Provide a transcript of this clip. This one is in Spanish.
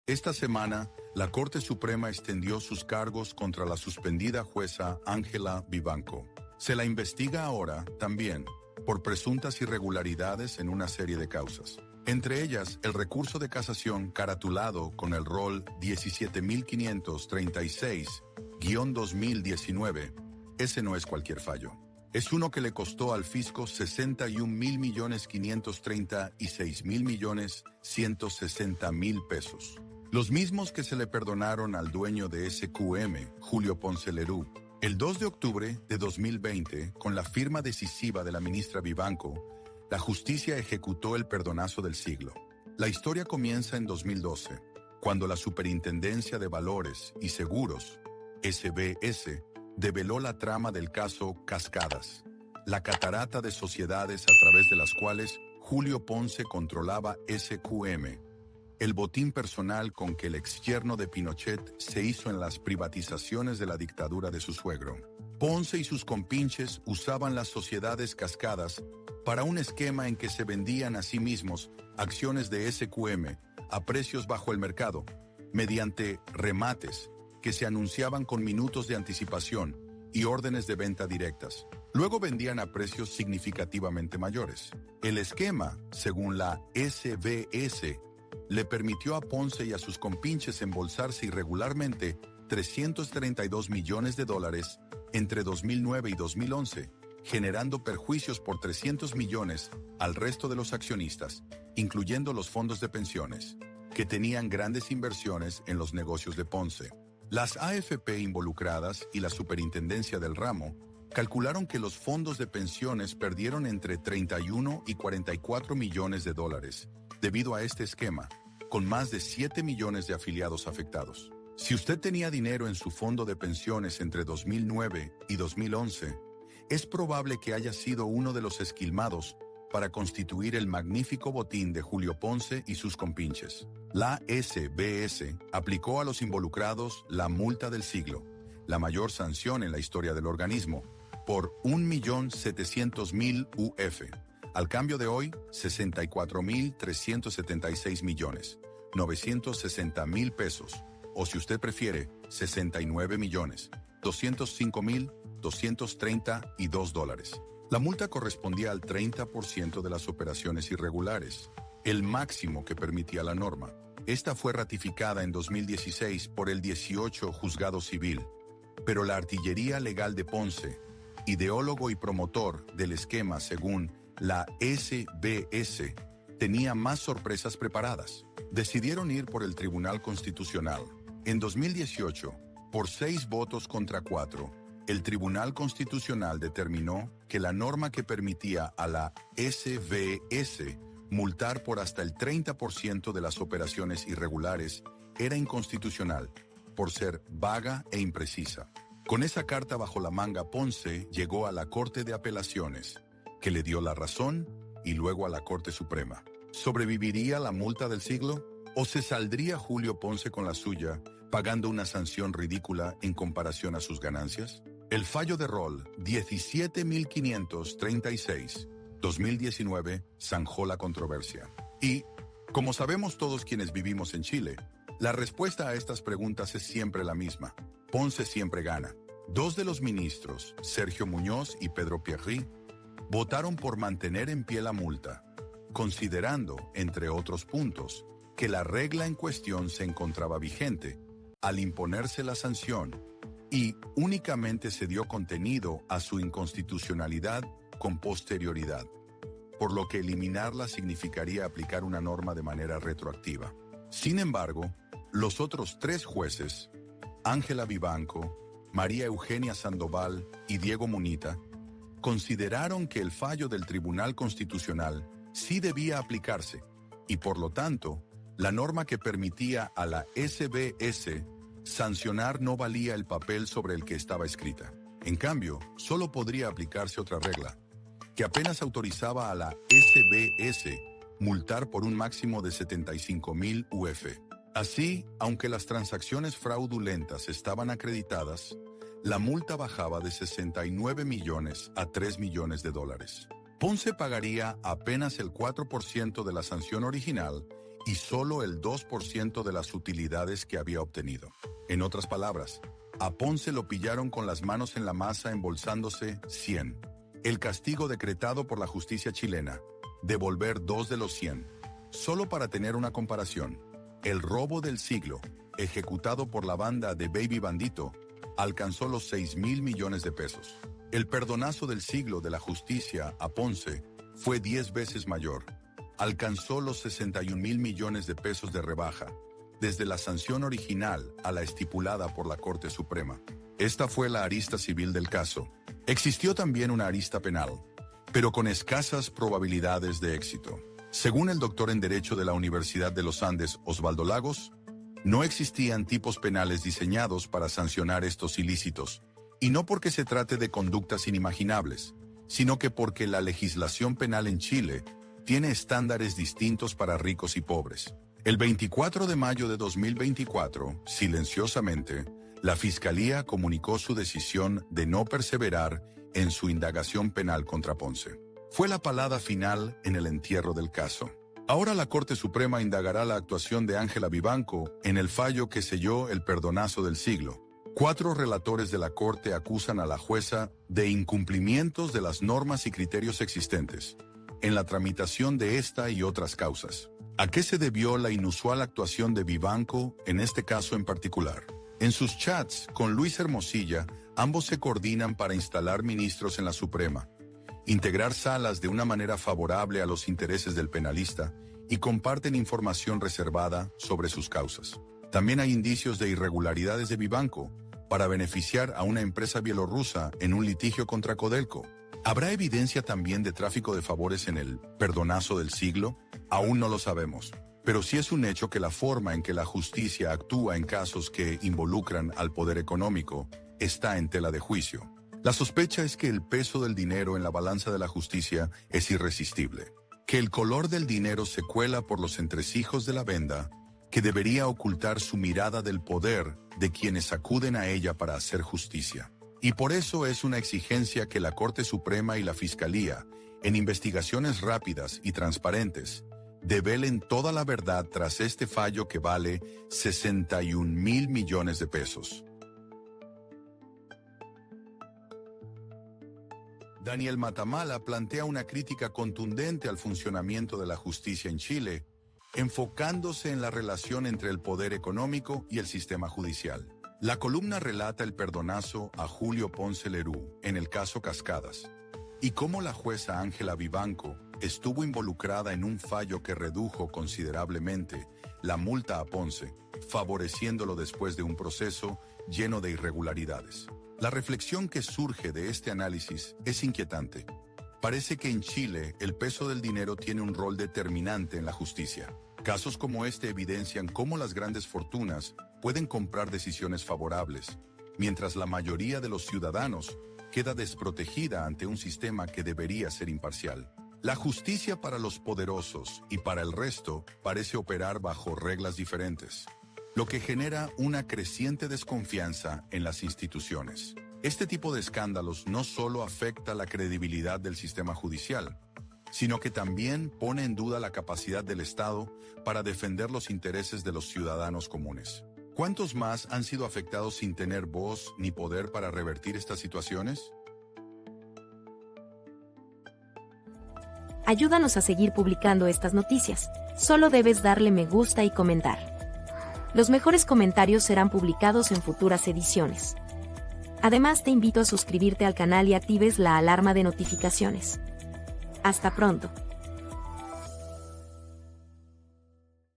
Esta semana, la Corte Suprema extendió sus cargos contra la suspendida jueza Ángela Vivanco. Se la investiga ahora, también, por presuntas irregularidades en una serie de causas. Entre ellas, el recurso de casación caratulado con el rol 17.536-2019. Ese no es cualquier fallo. Es uno que le costó al fisco 61.536.160.000 pesos. Los mismos que se le perdonaron al dueño de SQM, Julio Ponce Lerú. El 2 de octubre de 2020, con la firma decisiva de la ministra Vivanco, la justicia ejecutó el perdonazo del siglo. La historia comienza en 2012, cuando la Superintendencia de Valores y Seguros, SBS, develó la trama del caso Cascadas, la catarata de sociedades a través de las cuales Julio Ponce controlaba SQM, el botín personal con que el exyerno de Pinochet se hizo en las privatizaciones de la dictadura de su suegro. Ponce y sus compinches usaban las sociedades cascadas para un esquema en que se vendían a sí mismos acciones de SQM a precios bajo el mercado, mediante remates que se anunciaban con minutos de anticipación y órdenes de venta directas. Luego vendían a precios significativamente mayores. El esquema, según la SBS, le permitió a Ponce y a sus compinches embolsarse irregularmente $332 millones entre 2009 y 2011, generando perjuicios por 300 millones al resto de los accionistas, incluyendo los fondos de pensiones, que tenían grandes inversiones en los negocios de Ponce. Las AFP involucradas y la superintendencia del ramo calcularon que los fondos de pensiones perdieron entre 31 y 44 millones de dólares debido a este esquema, con más de 7 millones de afiliados afectados. Si usted tenía dinero en su fondo de pensiones entre 2009 y 2011, es probable que haya sido uno de los esquilmados para constituir el magnífico botín de Julio Ponce y sus compinches. La SBS aplicó a los involucrados la multa del siglo, la mayor sanción en la historia del organismo, por 1.700.000 UF. Al cambio de hoy, 64.376.960.000 pesos, o si usted prefiere, 69.205.232 dólares. La multa correspondía al 30% de las operaciones irregulares, el máximo que permitía la norma. Esta fue ratificada en 2016 por el 18 Juzgado Civil, pero la artillería legal de Ponce, ideólogo y promotor del esquema según la SBS, tenía más sorpresas preparadas. Decidieron ir por el Tribunal Constitucional. En 2018, por 6 votos contra 4, el Tribunal Constitucional determinó que la norma que permitía a la SBS multar por hasta el 30% de las operaciones irregulares era inconstitucional, por ser vaga e imprecisa. Con esa carta bajo la manga, Ponce llegó a la Corte de Apelaciones, que le dio la razón, y luego a la Corte Suprema. ¿Sobreviviría la multa del siglo? ¿O se saldría Julio Ponce con la suya, pagando una sanción ridícula en comparación a sus ganancias? El fallo de rol 17.536-2019 zanjó la controversia. Y, como sabemos todos quienes vivimos en Chile, la respuesta a estas preguntas es siempre la misma. Ponce siempre gana. 2 de los ministros, Sergio Muñoz y Pedro Pierri, votaron por mantener en pie la multa, considerando, entre otros puntos, que la regla en cuestión se encontraba vigente al imponerse la sanción y únicamente se dio contenido a su inconstitucionalidad con posterioridad, por lo que eliminarla significaría aplicar una norma de manera retroactiva. Sin embargo, los otros 3 jueces, Ángela Vivanco, María Eugenia Sandoval y Diego Munita, consideraron que el fallo del Tribunal Constitucional sí debía aplicarse y, por lo tanto, la norma que permitía a la SBS sancionar no valía el papel sobre el que estaba escrita. En cambio, solo podría aplicarse otra regla, que apenas autorizaba a la SBS multar por un máximo de 75.000 UF. Así, aunque las transacciones fraudulentas estaban acreditadas, la multa bajaba de 69 millones a 3 millones de dólares. Ponce pagaría apenas el 4% de la sanción original y solo el 2% de las utilidades que había obtenido. En otras palabras, a Ponce lo pillaron con las manos en la masa embolsándose 100. El castigo decretado por la justicia chilena, devolver 2 de los 100. Solo para tener una comparación, el robo del siglo, ejecutado por la banda de Baby Bandito, alcanzó los 6.000 millones de pesos. El perdonazo del siglo de la justicia a Ponce fue 10 veces mayor. Alcanzó los 61.000 millones de pesos de rebaja, desde la sanción original a la estipulada por la Corte Suprema. Esta fue la arista civil del caso. Existió también una arista penal, pero con escasas probabilidades de éxito. Según el doctor en Derecho de la Universidad de los Andes, Osvaldo Lagos, no existían tipos penales diseñados para sancionar estos ilícitos, y no porque se trate de conductas inimaginables, sino que porque la legislación penal en Chile tiene estándares distintos para ricos y pobres. El 24 de mayo de 2024, silenciosamente, la Fiscalía comunicó su decisión de no perseverar en su indagación penal contra Ponce. Fue la palada final en el entierro del caso. Ahora la Corte Suprema indagará la actuación de Ángela Vivanco en el fallo que selló el perdonazo del siglo. 4 relatores de la Corte acusan a la jueza de incumplimientos de las normas y criterios existentes en la tramitación de esta y otras causas. ¿A qué se debió la inusual actuación de Vivanco en este caso en particular? En sus chats con Luis Hermosilla, ambos se coordinan para instalar ministros en la Suprema, integrar salas de una manera favorable a los intereses del penalista y comparten información reservada sobre sus causas. También hay indicios de irregularidades de Vivanco para beneficiar a una empresa bielorrusa en un litigio contra Codelco. ¿Habrá evidencia también de tráfico de favores en el perdonazo del siglo? Aún no lo sabemos. Pero sí es un hecho que la forma en que la justicia actúa en casos que involucran al poder económico está en tela de juicio. La sospecha es que el peso del dinero en la balanza de la justicia es irresistible, que el color del dinero se cuela por los entresijos de la venda, que debería ocultar su mirada del poder de quienes acuden a ella para hacer justicia. Y por eso es una exigencia que la Corte Suprema y la Fiscalía, en investigaciones rápidas y transparentes, develen toda la verdad tras este fallo que vale 61.000 millones de pesos. Daniel Matamala plantea una crítica contundente al funcionamiento de la justicia en Chile, enfocándose en la relación entre el poder económico y el sistema judicial. La columna relata el perdonazo a Julio Ponce Lerú en el caso Cascadas, y cómo la jueza Ángela Vivanco estuvo involucrada en un fallo que redujo considerablemente la multa a Ponce, favoreciéndolo después de un proceso lleno de irregularidades. La reflexión que surge de este análisis es inquietante. Parece que en Chile el peso del dinero tiene un rol determinante en la justicia. Casos como este evidencian cómo las grandes fortunas pueden comprar decisiones favorables, mientras la mayoría de los ciudadanos queda desprotegida ante un sistema que debería ser imparcial. La justicia para los poderosos y para el resto parece operar bajo reglas diferentes, lo que genera una creciente desconfianza en las instituciones. Este tipo de escándalos no solo afecta la credibilidad del sistema judicial, sino que también pone en duda la capacidad del Estado para defender los intereses de los ciudadanos comunes. ¿Cuántos más han sido afectados sin tener voz ni poder para revertir estas situaciones? Ayúdanos a seguir publicando estas noticias. Solo debes darle me gusta y comentar. Los mejores comentarios serán publicados en futuras ediciones. Además, te invito a suscribirte al canal y actives la alarma de notificaciones. Hasta pronto.